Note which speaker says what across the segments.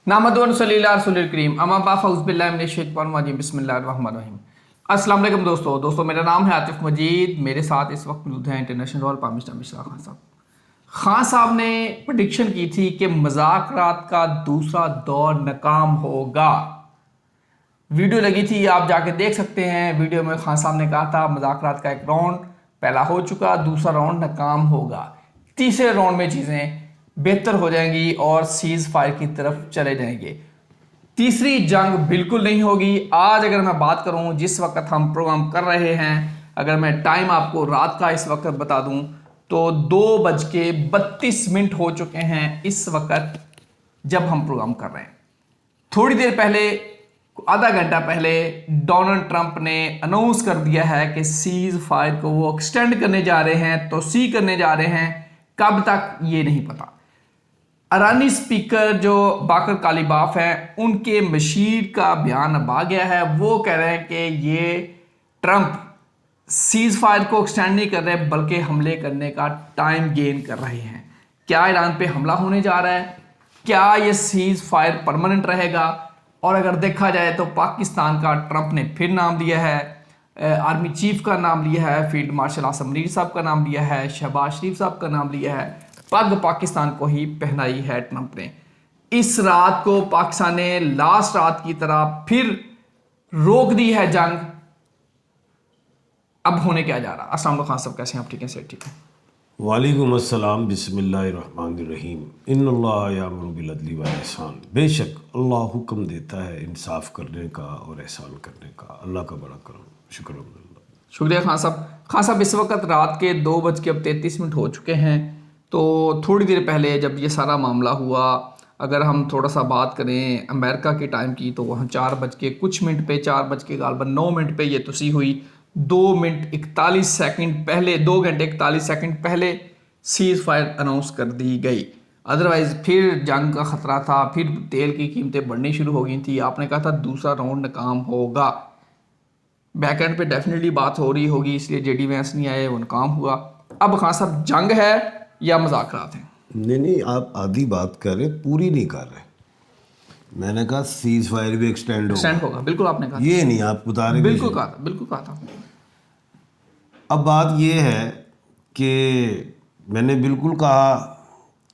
Speaker 1: अस्सलाम वालेकुम दोस्तों मेरा नाम है आतिफ मजीद। मेरे साथ इस वक्त मौजूद हैं इंटरनेशनल रॉयल पाकिस्तान मिश्रा खान साहब। खान साहब ने प्रेडिक्शन की थी कि मुज़ाकरात का दूसरा दौर नाकाम होगा। वीडियो लगी थी, आप जाके देख सकते हैं। वीडियो में खान साहब ने कहा था मुज़ाकरात का एक राउंड पहला हो चुका, दूसरा राउंड नाकाम होगा, तीसरे राउंड में चीज़ें बेहतर हो जाएंगी और सीज़ फायर की तरफ चले जाएंगे। तीसरी जंग बिल्कुल नहीं होगी। आज अगर मैं बात करूं, जिस वक्त हम प्रोग्राम कर रहे हैं, अगर मैं टाइम आपको रात का इस वक्त बता दूं तो 2:32 हो चुके हैं इस वक्त जब हम प्रोग्राम कर रहे हैं। थोड़ी देर पहले, आधा घंटा पहले, डोनाल्ड ट्रंप ने अनाउंस कर दिया है कि सीज फायर को वो एक्सटेंड करने जा रहे हैं, तोसी करने जा रहे हैं। कब तक ये नहीं पता। ईरानी स्पीकर जो बाकर कालिबाफ हैं, उनके मशीर का बयान अब आ गया है। वो कह रहे हैं कि ये ट्रंप सीज फायर को एक्सटेंड नहीं कर रहे बल्कि हमले करने का टाइम गेन कर रहे हैं। क्या ईरान पे हमला होने जा रहा है? क्या ये सीज फायर परमानेंट रहेगा? और अगर देखा जाए तो पाकिस्तान का ट्रंप ने फिर नाम दिया है, आर्मी चीफ का नाम लिया है, फील्ड मार्शल आसम मुनीर साहब का नाम लिया है, शहबाज शरीफ साहब का नाम लिया है। पग पाकिस्तान को ही पहनाई है ट्रंप ने। इस रात को पाकिस्तान ने लास्ट रात की तरह फिर रोक दी है जंग। अब होने क्या जा रहा? अस्सलाम वालेकुम खान साहब, कैसे हैं आप? ठीक है, सर ठीक है।
Speaker 2: वालेकुम अस्सलाम, बिस्मिल्लाहिर्रहमानिर्रहीम। इन्नल्लाह यामुरु बिल अदली वल इहसान। बेशक अल्लाह हुक्म देता है इंसाफ करने का और एहसान करने का। अल्लाह का बड़ा करम, शुक्र अल्हम्दुलिल्लाह।
Speaker 1: शुक्रिया खान साहब। खान साहब, इस वक्त रात के 2:33 हो चुके हैं। तो थोड़ी देर पहले जब ये सारा मामला हुआ, अगर हम थोड़ा सा बात करें अमेरिका के टाइम की, तो वहाँ 4:00 पे 4:9 पे ये तुसी हुई। 2 घंटे 41 सेकंड पहले सीज फायर अनाउंस कर दी गई। अदरवाइज फिर जंग का खतरा था, फिर तेल की कीमतें बढ़नी शुरू हो गई थी। आपने कहा था दूसरा राउंड नाकाम होगा। बैक एंड पे डेफिनेटली बात हो रही होगी, इसलिए जेडी वैंस नहीं आए, वो नाकाम हुआ। अब खान साहब, जंग है या मज़ाकरात हैं?
Speaker 2: नहीं, आप आधी बात कर रहे, पूरी नहीं कर रहे। मैंने कहा सीज फायर भी एक्सटेंड
Speaker 1: होगा, बिल्कुल आपने कहा।
Speaker 2: ये नहीं आप बता रहे।
Speaker 1: बिल्कुल कहा था।
Speaker 2: अब बात ये है कि मैंने बिल्कुल कहा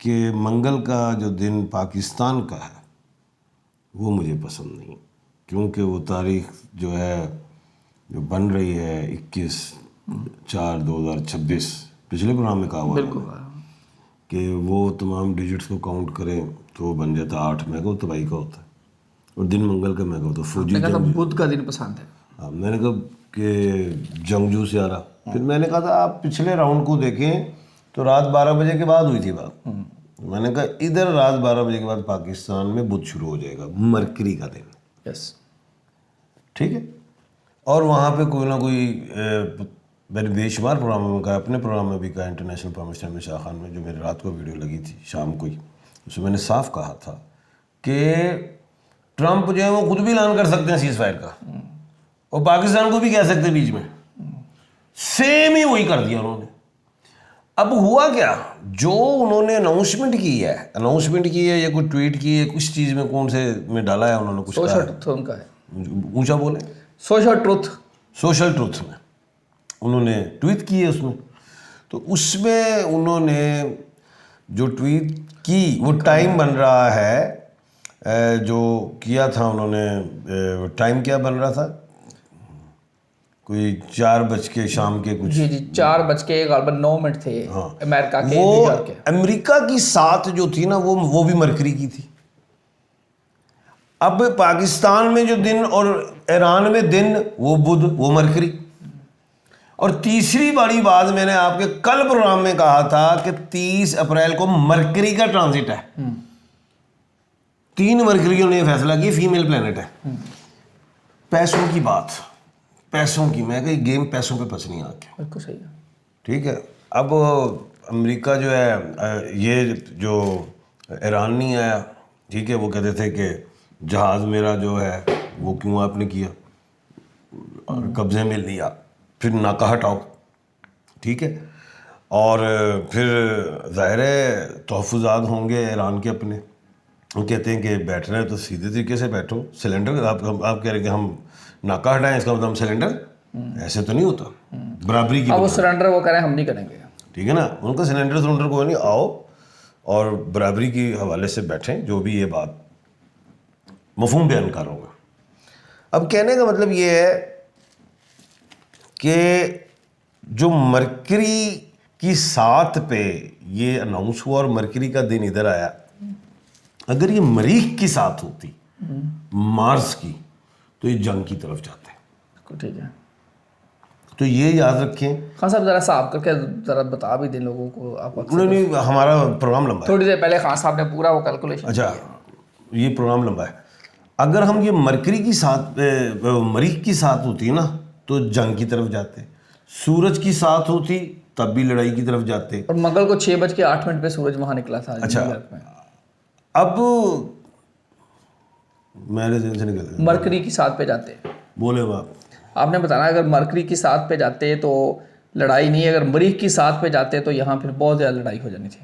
Speaker 2: कि मंगल का जो दिन पाकिस्तान का है वो मुझे पसंद नहीं, क्योंकि वो तारीख जो है जो बन रही है 21/4/2026, पिछले प्रोग्राम में कहा हुआ कि वो तमाम डिजिट्स को काउंट करें तो बन जाता 8 मैं को तबाही का होता है और दिन मंगल का मैं को तो फौजी
Speaker 1: बुध का दिन पसंद है।
Speaker 2: हाँ, मैंने कहा कि जंगजू से आ रहा। फिर मैंने कहा था आप पिछले राउंड को देखें तो रात 12 बजे के बाद हुई थी बात। मैंने कहा इधर रात 12 बजे के बाद पाकिस्तान में बुध शुरू हो जाएगा, मरकरी का दिन।
Speaker 1: यस,
Speaker 2: ठीक है। और वहाँ पे कोई ना कोई मैंने बेशुमार प्रोग्राम में कहा, अपने प्रोग्राम में भी कहा, इंटरनेशनल पाकिस्तान में शाह खान में जो मेरी रात को वीडियो लगी थी शाम को ही, उसमें मैंने साफ कहा था कि ट्रंप जो है वो खुद भी ऐलान कर सकते हैं सीज फायर का और पाकिस्तान को भी कह सकते हैं बीच में। सेम ही वही कर दिया उन्होंने। अब हुआ क्या, जो उन्होंने अनाउंसमेंट की है या कोई ट्वीट की है, कुछ चीज़ में कौन से में डाला है उन्होंने, कुछ
Speaker 1: सोशल ट्रुथ उनका है,
Speaker 2: ऊंचा बोले, सोशल ट्रुथ में उन्होंने ट्वीट की है। उसमें तो उसमें उन्होंने जो ट्वीट की वो टाइम बन रहा है जो किया था उन्होंने, टाइम क्या बन रहा था, कोई 4 बज के शाम के कुछ,
Speaker 1: जी 4:09 थे।
Speaker 2: हाँ,
Speaker 1: अमेरिका के,
Speaker 2: वो अमेरिका की साथ जो थी ना वो भी मरकरी की थी। अब पाकिस्तान में जो दिन और ईरान में दिन, वो बुध, वो मरकरी। और तीसरी बड़ी बात मैंने आपके कल प्रोग्राम में कहा था कि 30 अप्रैल को मरकरी का ट्रांजिट है। 3 मरकरियों ने फैसला किया फीमेल प्लेनेट है। पैसों की बात, पैसों की, मैं कही गेम पैसों पे पचनी आके,
Speaker 1: बिल्कुल सही है।
Speaker 2: ठीक है। अब अमेरिका जो है, ये जो ईरान नहीं आया, ठीक है, वो कहते थे कि जहाज़ मेरा जो है वो क्यों आपने किया और कब्जे में लिया, फिर नाका हटाओ, ठीक है। और फिर ज़ाहिर है तहफ़्फ़ुज़ात होंगे ईरान के अपने, वो कहते हैं कि बैठ रहे हैं तो सीधे तरीके से बैठो। सिलेंडर आप कह रहे हैं कि हम नाका हटाएं, इसका मतलब हम सिलेंडर, ऐसे तो नहीं होता। बराबरी की
Speaker 1: अब वो
Speaker 2: बुनियाद,
Speaker 1: सरेंडर वो करें, हम नहीं करेंगे।
Speaker 2: ठीक है ना। उनका सिलेंडर कोई नहीं, आओ और बराबरी की हवाले से बैठें, जो भी ये बात मफहूम बयान कर रहा हूँ। अब कहने का मतलब ये है कि जो मरकरी की 7 पे ये अनाउंस हुआ और मरकरी का दिन इधर आया, अगर ये मरीख की 7 होती, मार्स की, तो ये जंग की तरफ जाते हैं।
Speaker 1: ठीक है,
Speaker 2: तो ये याद रखें।
Speaker 1: खान साहब जरा साहब करके जरा बता भी दें लोगों को। आप
Speaker 2: नहीं, हमारा प्रोग्राम लंबा है।
Speaker 1: थोड़ी देर पहले खान साहब ने पूरा वो कैलकुलेशन।
Speaker 2: अच्छा, ये प्रोग्राम लंबा है। अगर हम ये मरकरी की 7 मरीख की 7 होती है ना, तो जंग की तरफ जाते। सूरज की 7 होती तब भी लड़ाई की तरफ जाते।
Speaker 1: और मंगल को 6:08 पे सूरज वहां निकला था।
Speaker 2: अच्छा,
Speaker 1: न्यूयॉर्क में।
Speaker 2: अब मेरे दिन से निकल गया।
Speaker 1: मरकरी की 7 पे जाते।
Speaker 2: बोले बाप,
Speaker 1: आपने बताना अगर मरकरी की 7 पे जाते तो लड़ाई नहीं, अगर मरीख की 7 पे जाते तो यहाँ फिर बहुत ज़्यादा लड़ाई हो जानी थी।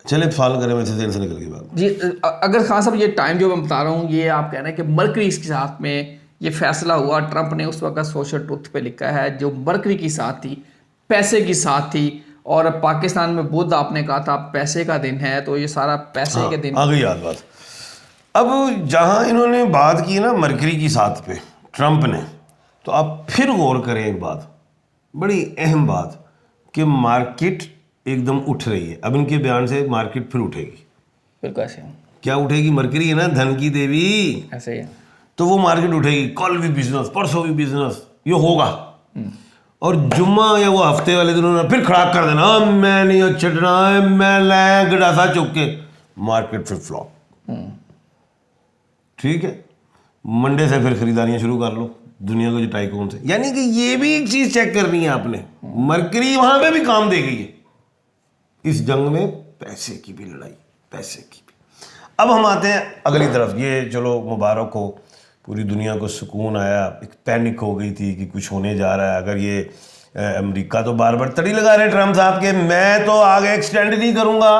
Speaker 2: चले सवाल करें, वैसे दिन से निकल गई बात
Speaker 1: जी। अगर खान साहब ये टाइम जो मैं बता रहा हूँ, ये आप कह रहे हैं कि मरकरी के साथ में ये फैसला हुआ। ट्रंप ने उस वक्त सोशल ट्रुथ पे लिखा है, जो मरकरी की साथ थी, पैसे की साथ थी। और पाकिस्तान में बुध आपने कहा था पैसे का दिन है, तो ये सारा पैसे के दिन।
Speaker 2: आ गई याद बात। अब जहां इन्होंने बात की ना मरकरी की 7 पे ट्रंप ने, तो आप फिर गौर करें एक बात, बड़ी अहम बात, कि मार्केट एकदम उठ रही है। अब इनके बयान से मार्केट फिर उठेगी।
Speaker 1: फिर कैसे?
Speaker 2: क्या उठेगी? मरकरी है ना, धन की देवी,
Speaker 1: ऐसे ही है।
Speaker 2: तो वो मार्केट उठेगी। कल भी बिजनेस, परसों भी बिजनेस, ये होगा। और जुम्मा या वो हफ्ते वाले दिन उन्होंने फिर खड़ा कर देना, मैं नहीं छटना है, मैं लाया गडासा चुक के, मार्केट फिर फ्लॉप। ठीक है, मंडे से फिर खरीदारियां शुरू कर लो दुनिया को जुटाई कौन से। यानी कि ये भी एक चीज चेक करनी है आपने, मरकरी वहां पे भी काम दे गई है इस जंग में, पैसे की भी लड़ाई, पैसे की भी। अब हम आते हैं अगली तरफ। ये चलो मुबारक हो, पूरी दुनिया को सुकून आया, एक पैनिक हो गई थी कि कुछ होने जा रहा है। अगर ये अमेरिका तो बार बार तड़ी लगा रहे ट्रम्प साहब के, मैं तो आगे एक्सटेंड नहीं करूंगा,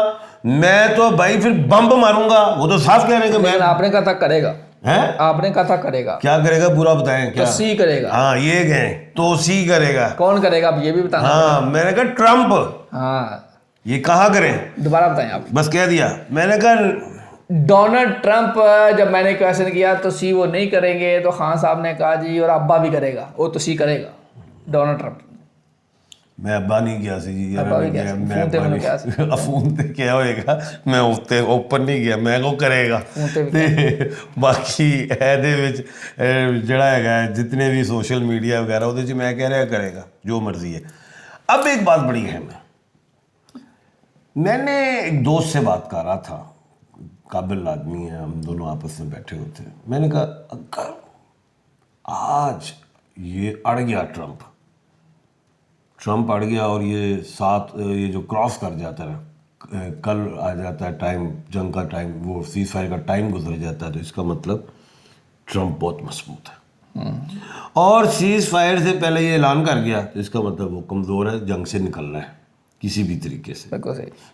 Speaker 2: मैं तो भाई फिर बम्ब मारूंगा। वो तो साफ कह रहे हैं कि मैं,
Speaker 1: आपने कहा था करेगा,
Speaker 2: हैं?
Speaker 1: आपने कहा था करेगा।
Speaker 2: क्या करेगा पूरा बताएं। क्या
Speaker 1: तो सी करेगा।
Speaker 2: हाँ, ये गए तो सी करेगा।
Speaker 1: कौन करेगा अब ये भी बताना।
Speaker 2: हाँ, मैंने कहा ट्रम्प।
Speaker 1: हाँ,
Speaker 2: ये कहा करें,
Speaker 1: दोबारा बताएं आप।
Speaker 2: बस कह दिया। मैंने कहा
Speaker 1: डोनाल्ड ट्रंप, जब मैंने क्वेश्चन किया तो सी वो नहीं करेंगे, तो खान साहब ने कहा जी और अब्बा भी करेगा, वो तो सी करेगा डोनाल्ड ट्रंप।
Speaker 2: मैं अब्बा नहीं किया सी जी,
Speaker 1: अब्बा भी किया सी,
Speaker 2: मैं
Speaker 1: फोन ते
Speaker 2: अब्बा
Speaker 1: मैंने किया
Speaker 2: नहीं, फोन ते क्या होएगा, मैं उत्ते ओपन नहीं किया, मैं को करेगा। ਤੇ ਬਾਕੀ ਇਹਦੇ ਵਿੱਚ ਜਿਹੜਾ ਹੈਗਾ जितने भी सोशल मीडिया वगैरह ਉਹਦੇ 'ਚ मैं कह रहा करेगा जो मर्जी है। अब एक बात बड़ी अहम है, मैंने एक दोस्त से बात कर रहा था, काबिल आदमी है, हम दोनों आपस में बैठे होते हैं। मैंने कहा अगर आज ये अड़ गया, ट्रंप अड़ गया और ये जो क्रॉस कर जाता है, कल आ जाता है टाइम, जंग का टाइम, वो सीज फायर का टाइम गुजर जाता है, तो इसका मतलब ट्रंप बहुत मजबूत है। और सीज फायर से पहले ये ऐलान कर गया, तो इसका मतलब वो कमज़ोर है, जंग से निकलना है किसी भी तरीके से।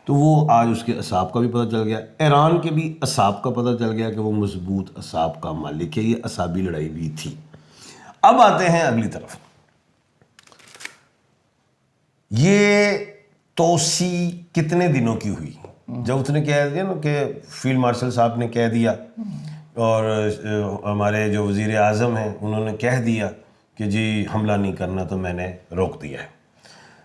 Speaker 2: तो वो आज उसके असाब का भी पता चल गया, ईरान के भी असाब का पता चल गया कि वो मजबूत असाब का मालिक है। ये असाबी लड़ाई भी थी। अब आते हैं अगली तरफ। ये तोसी कितने दिनों की हुई? जब उसने कह दिया ना कि फील्ड मार्शल साहब ने कह दिया और हमारे जो वज़ीर आज़म हैं उन्होंने कह दिया कि जी हमला नहीं करना, तो मैंने रोक दिया है।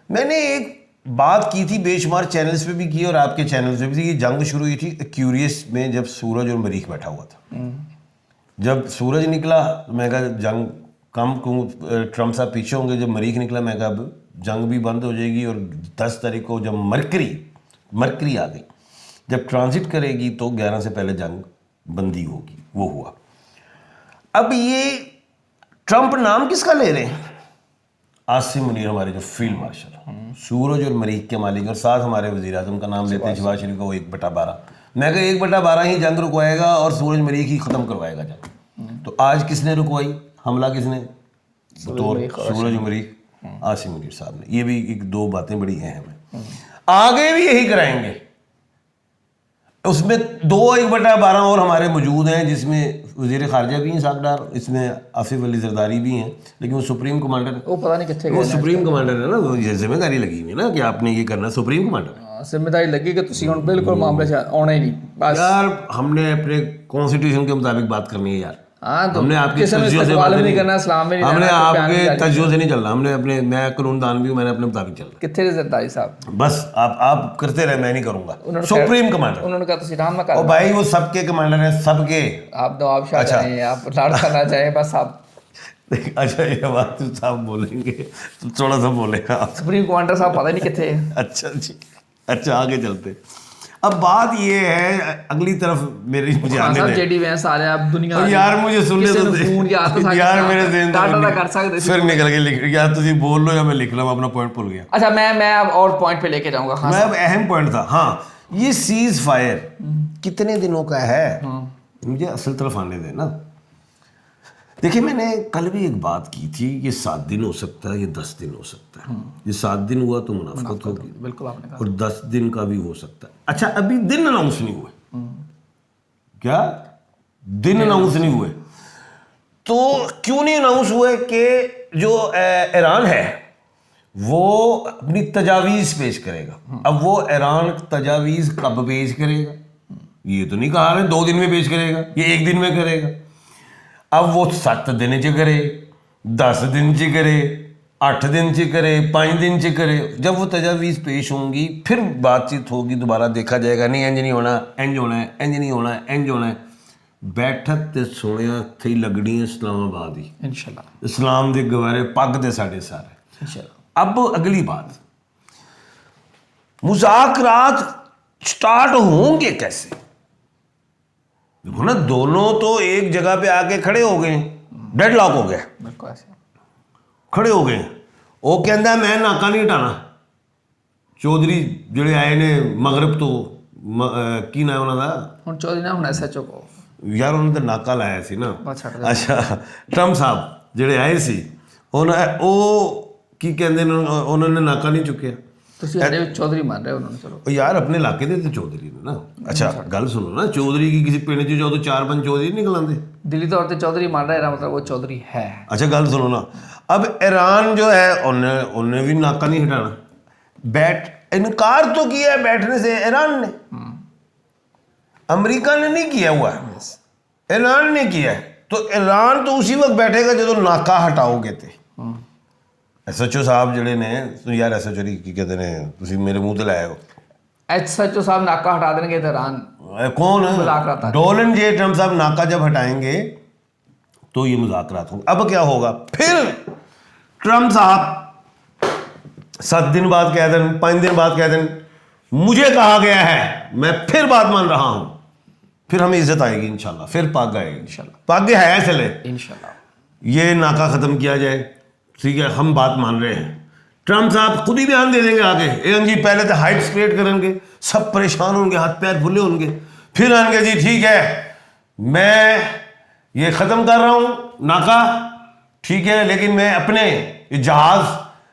Speaker 2: मैंने एक बात की थी, बेशुमार चैनल्स पे भी की और आपके चैनल्स पे भी थी। ये जंग शुरू हुई थी क्यूरियस में, जब सूरज और मरीख बैठा हुआ था। जब सूरज निकला मैं कहा जंग कम, ट्रंप साहब पीछे होंगे। जब मरीख निकला मैं कहा अब जंग भी बंद हो जाएगी। और 10 तारीख को जब मरकरी आ गई, जब ट्रांजिट करेगी तो 11 से पहले जंग बंदी होगी। वो हुआ। अब ये ट्रंप नाम किसका ले रहे हैं? आसिम मुनीर, हमारे जो फील्ड मार्शल, सूरज और मरीख के मालिक, और साथ हमारे वज़ीर आज़म का नाम लेते हैं शहबाज शरीफ का, वो 1/12। मैं कहा 1/12 ही जंग रुकवाएगा और सूरज मरीख ही ख़त्म करवाएगा जंग। तो आज किसने रुकवाई हमला? किसने? सूरज मरीख, आसिम मुनीर साहब ने। ये भी एक दो बातें बड़ी अहम है। आगे भी यही कराएंगे। उसमें 2/12 और हमारे मौजूद हैं, जिसमें वज़ीर ख़ारजा भी हैं साकडार, इसमें आसिफ अली जरदारी भी हैं, लेकिन वो सुप्रीम कमांडर है।
Speaker 1: वो पता नहीं कितने
Speaker 2: वो सुप्रीम कमांडर है ना, वो ये जिम्मेदारी लगी हुई है ना कि आपने ये करना, सुप्रीम कमांडर है।
Speaker 1: जिम्मेदारी लगी कि तुसी हुण बिल्कुल मामले से आना ही नहीं बस।
Speaker 2: यार हमने अपने कॉन्स्टिट्यूशन के मुताबिक बात करनी है यार,
Speaker 1: हाँ तो
Speaker 2: हमने आपकी
Speaker 1: किसी ने
Speaker 2: तज्जियों से
Speaker 1: इस्तकबाल
Speaker 2: बात
Speaker 1: भी
Speaker 2: नहीं
Speaker 1: नहीं करना, सलाम भी नहीं
Speaker 2: हमने
Speaker 1: देना, कोई बयान नहीं
Speaker 2: आपके
Speaker 1: जारी
Speaker 2: तज्जियों से नहीं चलना, हमने अपने, मैं कानूनदान भी हूं, मैंने अपने मुताबिक चलना।
Speaker 1: कितने जरदारी साहब
Speaker 2: बस आप करते रहे, मैं नहीं करूंगा।
Speaker 1: उन्होंने
Speaker 2: सुप्रीम कमांडर,
Speaker 1: उन्होंने कहा तुसी राम ना
Speaker 2: और
Speaker 1: कर,
Speaker 2: भाई वो सबके कमांडर हैं, सबके।
Speaker 1: आप नवाब शाह चाहें, आप लाड़ करना चाहें, बस आप
Speaker 2: अच्छा ये बात तो साहब बोलेंगे तो थोड़ा सा बोलेगा आप।
Speaker 1: सुप्रीम कमांडर साहब पता ही नहीं कितने हैं।
Speaker 2: अच्छा जी, अच्छा आगे चलते। अब बात ये है, अगली तरफ मेरी मुझे आने
Speaker 1: साहब
Speaker 2: दें।
Speaker 1: जेडी वैंस आ रहे आप दुनिया
Speaker 2: और यार मुझे सुनने
Speaker 1: ਕਿਸੇ
Speaker 2: तो
Speaker 1: ਨੂੰ
Speaker 2: दे।
Speaker 1: ਫੋਨ ਜਾਂ ਤਾਂ
Speaker 2: यार मेरे ज़हन से
Speaker 1: डाटा कर सकते
Speaker 2: फिर निकल के लिख, यार तुझे बोल लो या मैं लिख लूँ, अपना पॉइंट भूल गया।
Speaker 1: अच्छा मैं अब और पॉइंट पे लेके जाऊंगा। हाँ
Speaker 2: मैं अब अहम पॉइंट था, हाँ ये सीज फायर कितने दिनों का है, मुझे असल तरफ आने देना। देखिए मैंने कल भी एक बात की थी, ये 7 दिन हो सकता है, ये 10 दिन हो सकता है। ये 7 दिन हुआ तो मुनाफिकत होगी,
Speaker 1: बिल्कुल आपने कहा,
Speaker 2: और 10 दिन का भी हो सकता है। अच्छा अभी दिन अनाउंस नहीं हुए, क्या दिन अनाउंस नहीं हुए? तो क्यों नहीं अनाउंस हुए कि जो ईरान है वो अपनी तजावीज़ पेश करेगा। अब वो ईरान तजावीज़ कब पेश करेगा ये तो नहीं कहा है 2 दिन में पेश करेगा, ये 1 दिन में करेगा। अब वो 7 दिन च करे, 10 दिन च करे, 8 दिन च करे, 5 दिन च करे, जब वो तजावीज़ पेश होंगी फिर बातचीत होगी, दोबारा देखा जाएगा, नहीं इंज नहीं होना, इंज होना है, इंज नहीं होना, इंज होना है। बैठक ते सुनिया थी लगनी है इस्लामाबाद ही,
Speaker 1: इंशाल्लाह
Speaker 2: इस्लाम के गवारे पग दे साढ़े सारे।
Speaker 1: इंशाल्लाह।
Speaker 2: अब अगली बात, मुज़ाकरात स्टार्ट होंगे कैसे? देखो ना, दोनों तो एक जगह पे आके खड़े हो गए, डेडलॉक हो गया,
Speaker 1: बिल्कुल ऐसे
Speaker 2: खड़े हो गए। वो कहता है मैं नाका नहीं हटाना। चौधरी ਜਿਹੜੇ आए ने मगरब तो की नाम उन्होंने
Speaker 1: ਹੁਣ ਚੌਧਰੀ ਨਾ ਹੁਣ ਐਸਐਚਓ ਕੋ
Speaker 2: यार उन्होंने तो नाका लाया सी ना।
Speaker 1: ਬਸ ਛੱਡ ਦੇ।
Speaker 2: अच्छा ट्रंप साहब ਜਿਹੜੇ ਆਏ ਸੀ ਉਹ ਕੀ ਕਹਿੰਦੇ ਨੇ, ਉਹਨਾਂ ਨੇ ਨਾਕਾ ਨਹੀਂ ਚੁੱਕਿਆ।
Speaker 1: ਤੁਸੀਂ ਸਾਡੇ ਵਿੱਚ ਚੌਧਰੀ ਮੰਨ ਰਹੇ ਹੋ ਉਹਨਾਂ ਨੂੰ, ਚਲੋ
Speaker 2: ਉਹ ਯਾਰ ਆਪਣੇ ਇਲਾਕੇ ਦੇ ਤੇ ਚੌਧਰੀ ਨੇ ਨਾ। ਅੱਛਾ ਗੱਲ ਸੁਣੋ ਨਾ, ਚੌਧਰੀ ਕੀ ਕਿਸੇ ਪਿੰਡ 'ਚ ਜਦੋਂ 4-5 ਚੌਧਰੀ ਨਿਕਲ ਆਉਂਦੇ।
Speaker 1: दिल्ली तौर पे चौधरी मान रहा है, मतलब वो चौधरी है।
Speaker 2: अच्छा गल सुनो ना, अब ईरान जो है उन्हें भी नाका नहीं हटाना। इनकार तो किया है बैठने से ईरान ने, अमेरिका ने नहीं किया हुआ है, ईरान ने किया है। तो ईरान तो उसी वक्त बैठेगा जो नाका हटाओगे थे। SHO साहब ਜਿਹੜੇ ਨੇ, यार SHO की कहते हैं, तुम मेरे मुंह ते लाए हो।
Speaker 1: SHO साहब नाका हटा देंगे तो ईरान
Speaker 2: कौन
Speaker 1: मुज़ाकरात
Speaker 2: है? डोनाल्ड जे ट्रंप साहब नाका जब हटाएंगे तो ये मुज़ाकरात होंगे। अब क्या होगा फिर? ट्रंप साहब 7 दिन बाद कह दें, 5 दिन बाद कह दें मुझे कहा गया है, मैं फिर बात मान रहा हूं, फिर हमें इज्जत आएगी इंशाल्लाह, फिर पाक आएगी इंशाल्लाह। पाक है चले
Speaker 1: इंशाल्लाह।
Speaker 2: ये नाका ख़त्म किया जाए, ठीक है, हम बात मान रहे हैं। ट्रंप साहब खुद ही बयान दे देंगे आगे, जी पहले तो हाइट्स क्रिएट करेंगे, सब परेशान होंगे, हाथ पैर फुले होंगे, फिर आएंगे जी ठीक है मैं ये ख़त्म कर रहा हूँ नाका, ठीक है, लेकिन मैं अपने जहाज़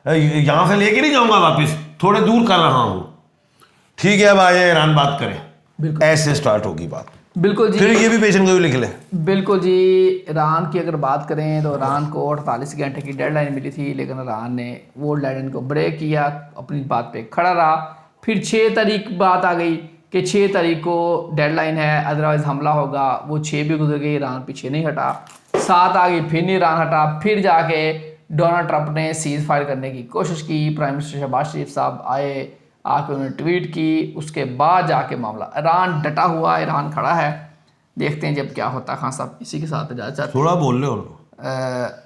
Speaker 2: यहाँ से लेके नहीं जाऊँगा वापस, थोड़े दूर कर रहा हूँ, ठीक है। अब आइए ईरान बात करें, ऐसे स्टार्ट होगी बात।
Speaker 1: बिल्कुल जी,
Speaker 2: फिर ये भी पेशन गोई लिख लें।
Speaker 1: बिल्कुल जी। ईरान की अगर बात करें तो ईरान को 48 घंटे की डेडलाइन मिली थी, लेकिन ईरान ने वो डेडलाइन को ब्रेक किया, अपनी बात पे खड़ा रहा। फिर 6 तारीख बात आ गई कि 6 तारीख को डेडलाइन है, अदरवाइज़ हमला होगा। वो 6 भी गुजर गई, ईरान पीछे नहीं हटा। 7 आ गई, फिर नहीं ईरान हटा। फिर जाके डोनाल्ड ट्रंप ने सीज़ फायर करने की कोशिश की, प्राइम मिनिस्टर शहबाज शरीफ साहब आए, आके उन्होंने ट्वीट की, उसके बाद जाके मामला ईरान डटा हुआ, ईरान खड़ा है। देखते हैं जब क्या होता है। खान साहब इसी के साथ इजाज़त चाहते
Speaker 2: थोड़ा बोल लो।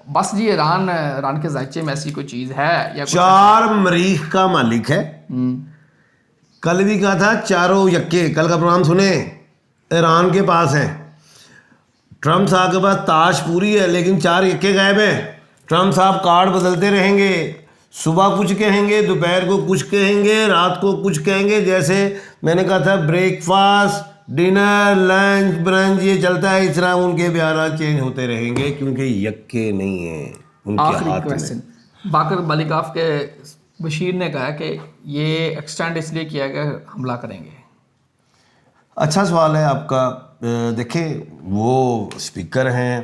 Speaker 1: बस जी, ईरान के जायचे में ऐसी कोई चीज़ है या
Speaker 2: 4 मरीख का मालिक है। कल भी कहा था चारों यक्के, कल का प्रोग्राम सुने, ईरान के पास है। ट्रंप साहब के पास ताश पूरी है लेकिन 4 यक्के गायब है। ट्रंप साहब कार्ड बदलते रहेंगे, सुबह कुछ कहेंगे, दोपहर को कुछ कहेंगे, रात को कुछ कहेंगे। जैसे मैंने कहा था ब्रेकफास्ट, डिनर, लंच, ब्रंच ये चलता है, इस तरह उनके बयान चेंज होते रहेंगे क्योंकि यक्के नहीं है उनके
Speaker 1: आखिरी
Speaker 2: हाथ में।
Speaker 1: क्वेश्चन, बाकर मलिकाफ के बशीर ने कहा कि ये एक्सटेंड इसलिए किया कि हमला करेंगे।
Speaker 2: अच्छा सवाल है आपका। देखिए वो स्पीकर हैं,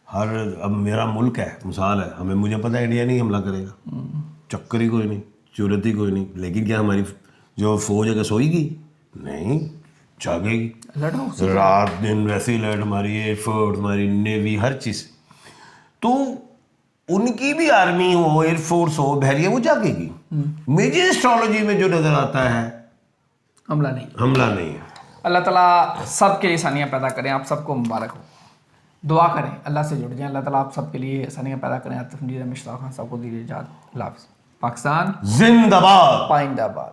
Speaker 2: हर अब मेरा मुल्क है, मिसाल है, मुझे पता है इंडिया नहीं हमला करेगा, चक्कर ही कोई नहीं, जरूरत ही कोई नहीं, लेकिन क्या हमारी जो फौज है सोएगी? नहीं, जागेगी रात दिन, वैसे ही अलर्ट, हमारी एयरफोर्स, हमारी नेवी, हर चीज़। तो उनकी भी आर्मी हो, एयरफोर्स हो, बहरिया, वो जागेगी। मुझे एस्ट्रोलॉजी में जो नजर आता है
Speaker 1: हमला नहीं
Speaker 2: है।
Speaker 1: अल्लाह ताला सबके लिए आसानियाँ पैदा करें। आप सबको मुबारक हो, दुआ करें, अल्लाह से जुड़ जाएं। अल्लाह ताला आप सबके लिए आसानियाँ पैदा करें। आतिफ मुश्ताक खान सबको दीजिए इजाज़त। अल्लाह हाफ़िज़। पाकिस्तान
Speaker 2: जिंदाबाद।
Speaker 1: पाइंदाबाद।